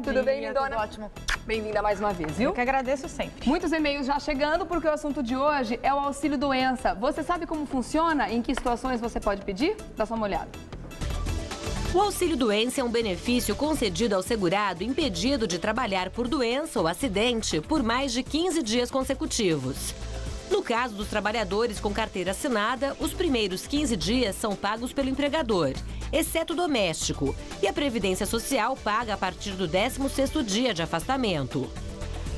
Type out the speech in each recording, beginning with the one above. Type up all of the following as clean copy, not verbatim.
Tudo bem, lindona? Tudo ótimo. Bem-vinda mais uma vez, viu? Eu que agradeço sempre. Muitos e-mails já chegando, porque o assunto de hoje é o auxílio doença. Você sabe como funciona? Em que situações você pode pedir? Dá só uma olhada. O auxílio doença é um benefício concedido ao segurado impedido de trabalhar por doença ou acidente por mais de 15 dias consecutivos. No caso dos trabalhadores com carteira assinada, os primeiros 15 dias são pagos pelo empregador, exceto o doméstico, e a Previdência Social paga a partir do 16º dia de afastamento.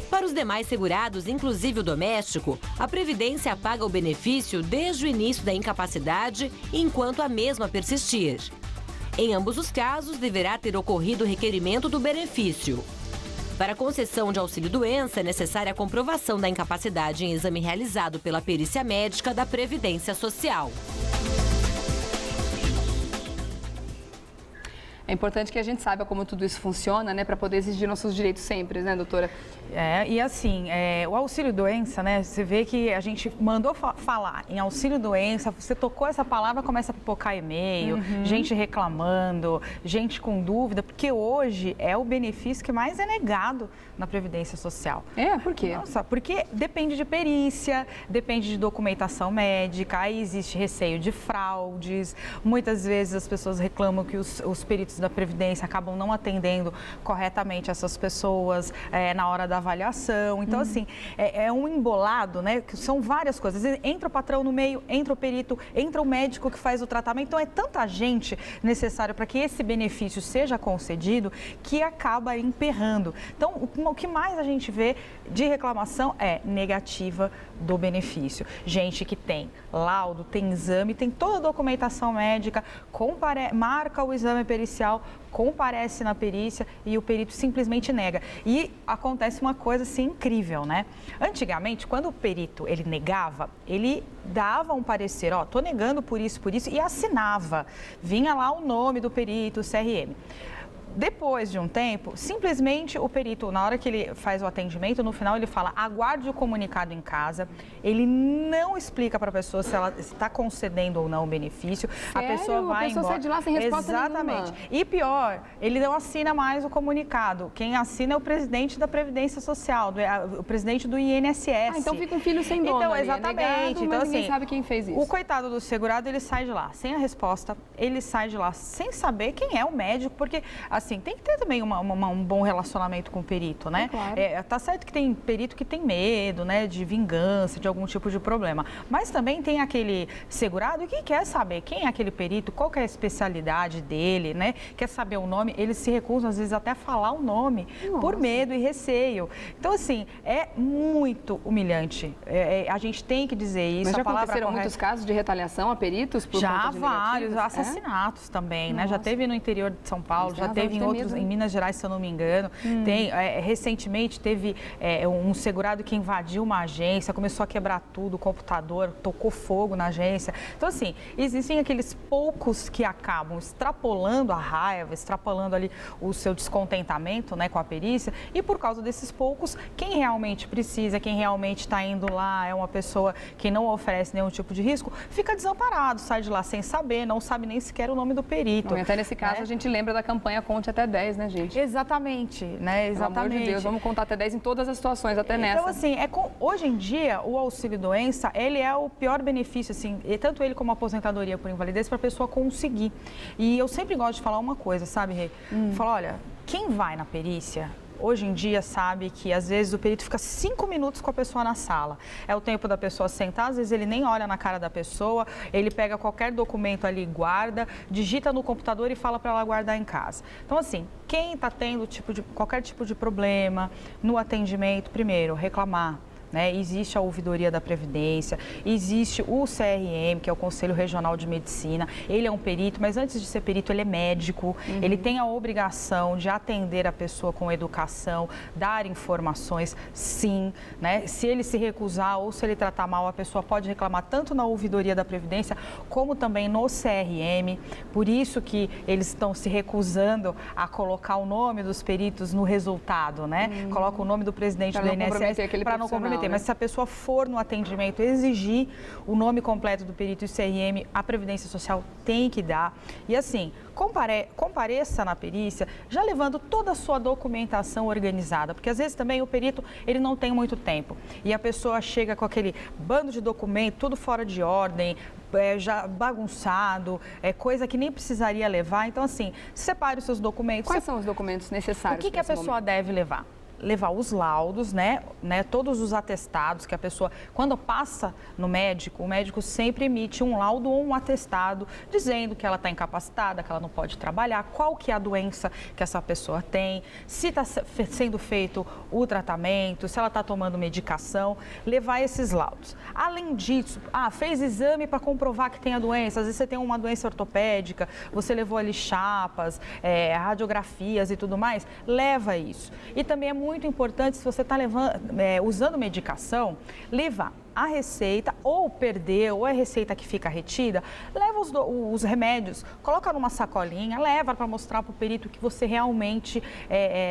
Para os demais segurados, inclusive o doméstico, a Previdência paga o benefício desde o início da incapacidade enquanto a mesma persistir. Em ambos os casos, deverá ter ocorrido o requerimento do benefício. Para a concessão de auxílio-doença, é necessária a comprovação da incapacidade em exame realizado pela perícia médica da Previdência Social. É importante que a gente saiba como tudo isso funciona, né, para poder exigir nossos direitos sempre, né, doutora? E assim, o auxílio-doença, né, você vê que a gente mandou falar em auxílio-doença, você tocou essa palavra, começa a pipocar e-mail, gente reclamando, gente com dúvida, porque hoje é o benefício que mais é negado na Previdência Social. Por quê? Nossa, porque depende de perícia, depende de documentação médica, aí existe receio de fraudes, muitas vezes as pessoas reclamam que os peritos da Previdência acabam não atendendo corretamente essas pessoas na hora da avaliação. Então, assim, é um embolado, né? Que são várias coisas. Entra o patrão no meio, entra o perito, entra o médico que faz o tratamento. Então, é tanta gente necessária para que esse benefício seja concedido que acaba emperrando. Então, o que mais a gente vê de reclamação é negativa do benefício. Gente que tem laudo, tem exame, tem toda a documentação médica, marca o exame pericial, comparece na perícia e o perito simplesmente nega. E acontece uma coisa assim incrível, né? Antigamente, quando o perito ele negava, ele dava um parecer, tô negando por isso, e assinava. Vinha lá o nome do perito, o CRM. Depois de um tempo, simplesmente o perito, na hora que ele faz o atendimento, no final ele fala, aguarde o comunicado em casa. Ele não explica para a pessoa se ela está concedendo ou não o benefício. Sério? A pessoa vai embora. Sai de lá sem resposta Exatamente. nenhuma. E pior, ele não assina mais o comunicado. Quem assina é o presidente da Previdência Social, o presidente do INSS. Então fica um filho sem dono. Então, ali, exatamente. negado, então, mas ninguém assim, sabe quem fez isso. O coitado do segurado, ele sai de lá sem a resposta, ele sai de lá sem saber quem é o médico, porque, assim, tem que ter também um bom relacionamento com o perito, né? Claro. Tá certo que tem perito que tem medo, né, de vingança, de algum tipo de problema, mas também tem aquele segurado que quer saber quem é aquele perito, qual que é a especialidade dele, né? Quer saber o nome, eles se recusam às vezes até a falar o nome por medo e receio. Então, assim, é muito humilhante. A gente tem que dizer isso. Mas já aconteceram muitos casos de retaliação a peritos por conta de vários negativos? assassinatos também, né? Nossa. Já teve no interior de São Paulo, já teve em Minas Gerais, se eu não me engano. Recentemente teve um segurado que invadiu uma agência, começou a quebrar tudo, o computador, tocou fogo na agência. Então, assim, existem aqueles poucos que acabam extrapolando a raiva, extrapolando ali o seu descontentamento, né, com a perícia, e por causa desses poucos, quem realmente precisa, quem realmente está indo lá, é uma pessoa que não oferece nenhum tipo de risco, fica desamparado, sai de lá sem saber, não sabe nem sequer o nome do perito. Bom, até nesse caso, a gente lembra da campanha Conte Até 10, né, gente? Exatamente, né? Exatamente. Pelo amor de Deus, vamos contar até 10 em todas as situações, até nessa. Então, assim, hoje em dia, o auxílio-doença, ele é o pior benefício, assim, tanto ele como a aposentadoria por invalidez, para a pessoa conseguir. E eu sempre gosto de falar uma coisa, sabe, Rê? Falar, olha, quem vai na perícia, hoje em dia sabe que às vezes o perito fica 5 minutos com a pessoa na sala. É o tempo da pessoa sentar, às vezes ele nem olha na cara da pessoa, ele pega qualquer documento ali, guarda, digita no computador e fala para ela guardar em casa. Então, assim, quem está tendo qualquer tipo de problema no atendimento, primeiro, reclamar. Né? Existe a ouvidoria da Previdência, existe o CRM, que é o Conselho Regional de Medicina. Ele é um perito, mas antes de ser perito, ele é médico. Ele tem a obrigação de atender a pessoa com educação, dar informações, sim. Né? Se ele se recusar ou se ele tratar mal, a pessoa pode reclamar tanto na ouvidoria da Previdência, como também no CRM. Por isso que eles estão se recusando a colocar o nome dos peritos no resultado, né? Coloca o nome do presidente do INSS para não comprometer. ter, mas se a pessoa for no atendimento exigir o nome completo do perito e o CRM, a Previdência Social tem que dar. E assim, compareça na perícia já levando toda a sua documentação organizada, porque às vezes também o perito ele não tem muito tempo e a pessoa chega com aquele bando de documento, tudo fora de ordem, já bagunçado, coisa que nem precisaria levar. Então, assim, separe os seus documentos. Quais são os documentos necessários? O que a pessoa deve levar? Levar os laudos, né? Todos os atestados que a pessoa, quando passa no médico, o médico sempre emite um laudo ou um atestado dizendo que ela está incapacitada, que ela não pode trabalhar, qual que é a doença que essa pessoa tem, se está sendo feito o tratamento, se ela está tomando medicação, levar esses laudos. Além disso, fez exame para comprovar que tem a doença, às vezes você tem uma doença ortopédica, você levou ali chapas, radiografias e tudo mais, leva isso. E também é muito importante, se você está usando medicação, levar a receita ou perder, ou a receita que fica retida, leva os remédios, coloca numa sacolinha, leva para mostrar para o perito que você realmente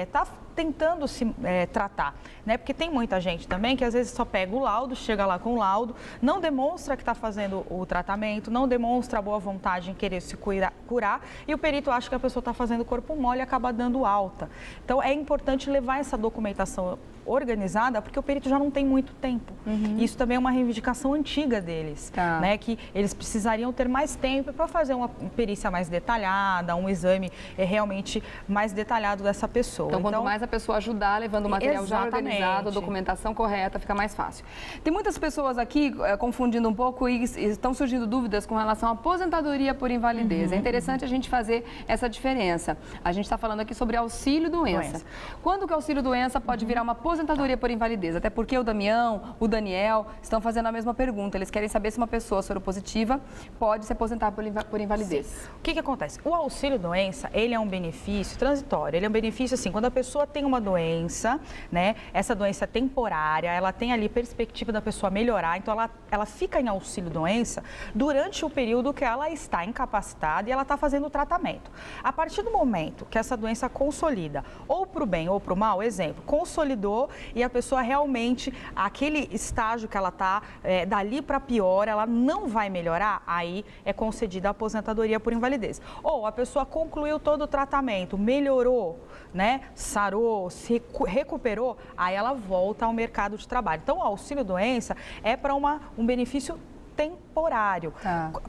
está tentando se tratar, né? Porque tem muita gente também que às vezes só pega o laudo, chega lá com o laudo, não demonstra que está fazendo o tratamento, não demonstra boa vontade em querer se curar e o perito acha que a pessoa está fazendo corpo mole e acaba dando alta. Então é importante levar essa documentação organizada, porque o perito já não tem muito tempo. Isso também é uma reivindicação antiga deles, né? Que eles precisariam ter mais tempo para fazer uma perícia mais detalhada, um exame realmente mais detalhado dessa pessoa. Então, quanto mais a pessoa ajudar, levando o material já organizado, a documentação correta, fica mais fácil. Tem muitas pessoas aqui confundindo um pouco e estão surgindo dúvidas com relação à aposentadoria por invalidez. É interessante a gente fazer essa diferença. A gente está falando aqui sobre auxílio-doença. Quando que o auxílio-doença pode virar uma aposentadoria por invalidez? Até porque o Damião, o Daniel estão fazendo a mesma pergunta. Eles querem saber se uma pessoa soropositiva pode se aposentar por invalidez. Sim. O que acontece? O auxílio-doença, ele é um benefício transitório. Ele é um benefício, assim, quando a pessoa tem uma doença, né? Essa doença é temporária, ela tem ali perspectiva da pessoa melhorar, então ela fica em auxílio-doença durante o período que ela está incapacitada e ela está fazendo o tratamento. A partir do momento que essa doença consolida, ou para o bem ou para o mal, exemplo, consolidou e a pessoa realmente, aquele estágio que ela está, dali para pior, ela não vai melhorar, aí é concedida a aposentadoria por invalidez. Ou a pessoa concluiu todo o tratamento, melhorou, né, sarou, se recuperou, aí ela volta ao mercado de trabalho. Então, o auxílio-doença é para um benefício temporário.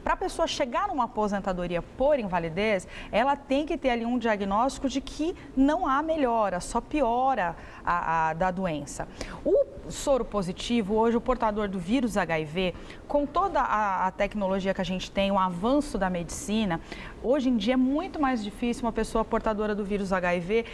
Para a pessoa chegar numa aposentadoria por invalidez, ela tem que ter ali um diagnóstico de que não há melhora, só piora da doença. O soro positivo, hoje o portador do vírus HIV, com toda a tecnologia que a gente tem, o avanço da medicina, hoje em dia é muito mais difícil uma pessoa portadora do vírus HIV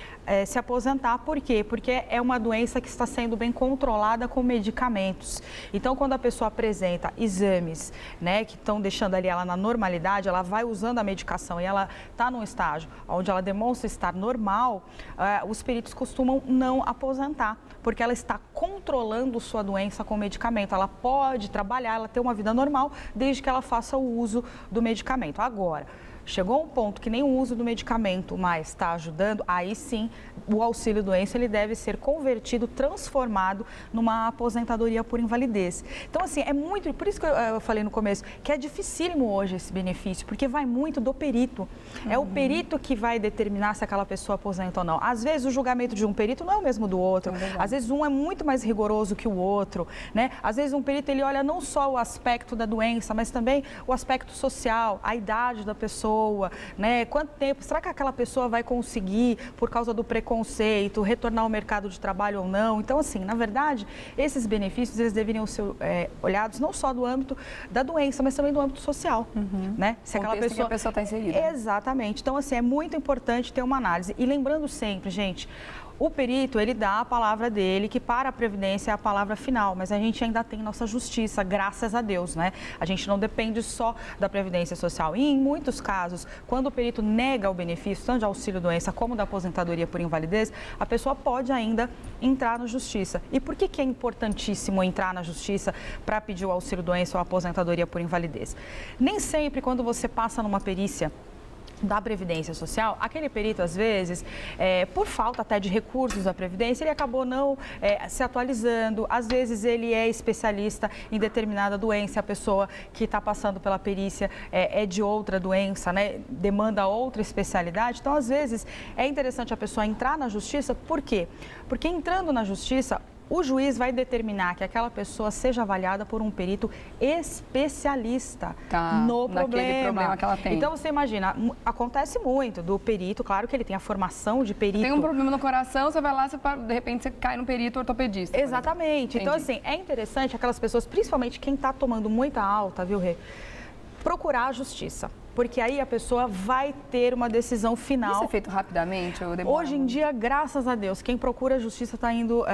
se aposentar. Por quê? Porque é uma doença que está sendo bem controlada com medicamentos. Então, quando a pessoa apresenta exames, né, que estão deixando ali ela na normalidade, ela vai usando a medicação e ela está num estágio onde ela demonstra estar normal, os peritos costumam não aposentar, porque ela está controlando sua doença com medicamento. Ela pode trabalhar, ela ter uma vida normal, desde que ela faça o uso do medicamento. Agora, chegou um ponto que nem o uso do medicamento mais está ajudando, aí sim o auxílio-doença ele deve ser convertido, transformado numa aposentadoria por invalidez. Então, assim, é muito, por isso que eu falei no começo, que é dificílimo hoje esse benefício, porque vai muito do perito. É o perito que vai determinar se aquela pessoa aposenta ou não. Às vezes o julgamento de um perito não é o mesmo do outro, às vezes um é muito mais rigoroso que o outro, né? Às vezes um perito ele olha não só o aspecto da doença, mas também o aspecto social, a idade da pessoa, né? Quanto tempo, será que aquela pessoa vai conseguir, por causa do preconceito, retornar ao mercado de trabalho ou não? Então, assim, na verdade, esses benefícios, eles deveriam ser olhados não só do âmbito da doença, mas também do âmbito social, né? Se aquela pessoa... que a pessoa está inserida. Exatamente. Então, assim, é muito importante ter uma análise. E lembrando sempre, gente, o perito, ele dá a palavra dele, que para a Previdência é a palavra final, mas a gente ainda tem nossa justiça, graças a Deus, né? A gente não depende só da Previdência Social. E em muitos casos, quando o perito nega o benefício, tanto de auxílio-doença como da aposentadoria por invalidez, a pessoa pode ainda entrar na justiça. E por que é importantíssimo entrar na justiça para pedir o auxílio-doença ou a aposentadoria por invalidez? Nem sempre, quando você passa numa perícia, da Previdência Social, aquele perito, às vezes, por falta até de recursos da Previdência, ele acabou não se atualizando. Às vezes, ele é especialista em determinada doença, a pessoa que está passando pela perícia é de outra doença, né? Demanda outra especialidade. Então, às vezes, é interessante a pessoa entrar na Justiça. Por quê? Porque entrando na Justiça, o juiz vai determinar que aquela pessoa seja avaliada por um perito especialista no problema que ela tem. Então, você imagina, acontece muito do perito, claro que ele tem a formação de perito. Tem um problema no coração, você vai lá, de repente você cai no perito ortopedista. Exatamente. Então, assim, é interessante aquelas pessoas, principalmente quem está tomando muita alta, viu, Rê? Procurar a Justiça. Porque aí a pessoa vai ter uma decisão final. Isso é feito rapidamente ou demora? Hoje em dia, graças a Deus, quem procura a Justiça está indo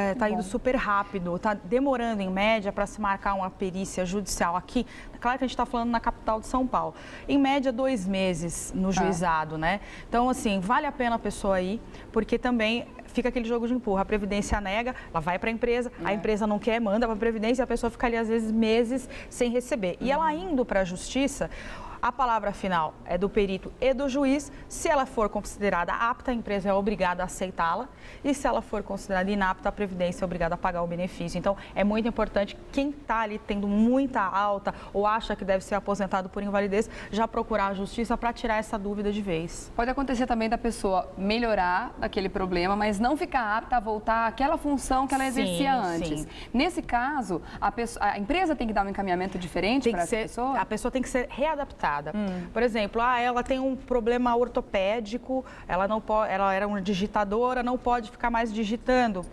super rápido. Está demorando, em média, para se marcar uma perícia judicial aqui. Claro que a gente está falando na capital de São Paulo. Em média, 2 meses no juizado, né? Então, assim, vale a pena a pessoa ir, porque também fica aquele jogo de empurra. A Previdência nega, ela vai para a empresa não quer, manda para a Previdência e a pessoa fica ali, às vezes, meses sem receber. E ela indo para a Justiça, a palavra final é do perito e do juiz. Se ela for considerada apta, a empresa é obrigada a aceitá-la. E se ela for considerada inapta, a Previdência é obrigada a pagar o benefício. Então, é muito importante, quem está ali tendo muita alta ou acha que deve ser aposentado por invalidez, já procurar a Justiça para tirar essa dúvida de vez. Pode acontecer também da pessoa melhorar daquele problema, mas não ficar apta a voltar àquela função que ela exercia antes. Sim. Nesse caso, a empresa tem que dar um encaminhamento diferente para essa pessoa? A pessoa tem que ser readaptada. Por exemplo, ela tem um problema ortopédico, ela era uma digitadora, não pode ficar mais digitando,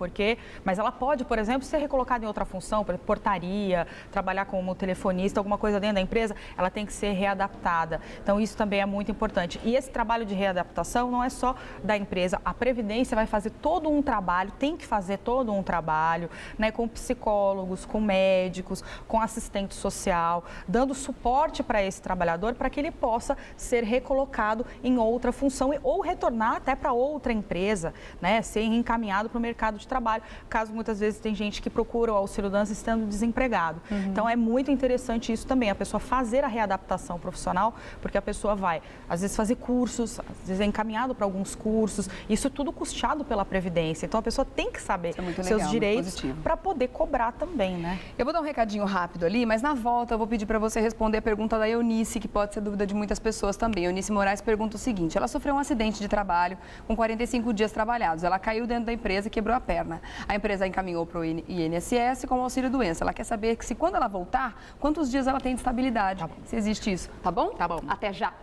mas ela pode, por exemplo, ser recolocada em outra função, por exemplo, portaria, trabalhar como telefonista, alguma coisa dentro da empresa, ela tem que ser readaptada. Então, isso também é muito importante. E esse trabalho de readaptação não é só da empresa, a Previdência vai fazer todo um trabalho, tem que fazer todo um trabalho, né, com psicólogos, com médicos, com assistente social, dando suporte para esse trabalhador, para que ele possa ser recolocado em outra função ou retornar até para outra empresa, né? Ser encaminhado para o mercado de trabalho, caso muitas vezes tem gente que procura o auxílio-doença estando desempregado. Então, é muito interessante isso também, a pessoa fazer a readaptação profissional, porque a pessoa vai, às vezes, fazer cursos, às vezes é encaminhado para alguns cursos, isso tudo custeado pela Previdência. Então, a pessoa tem que saber seus direitos para poder cobrar também, né? Eu vou dar um recadinho rápido ali, mas na volta eu vou pedir para você responder a pergunta da Eunice, que pode ser dúvida de muitas pessoas também. Eunice Moraes pergunta o seguinte: ela sofreu um acidente de trabalho com 45 dias trabalhados. Ela caiu dentro da empresa e quebrou a perna. A empresa encaminhou para o INSS com o auxílio-doença. Ela quer saber que, se quando ela voltar, quantos dias ela tem de estabilidade, se existe isso. Tá bom? Tá bom. Até já.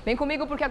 Vem comigo porque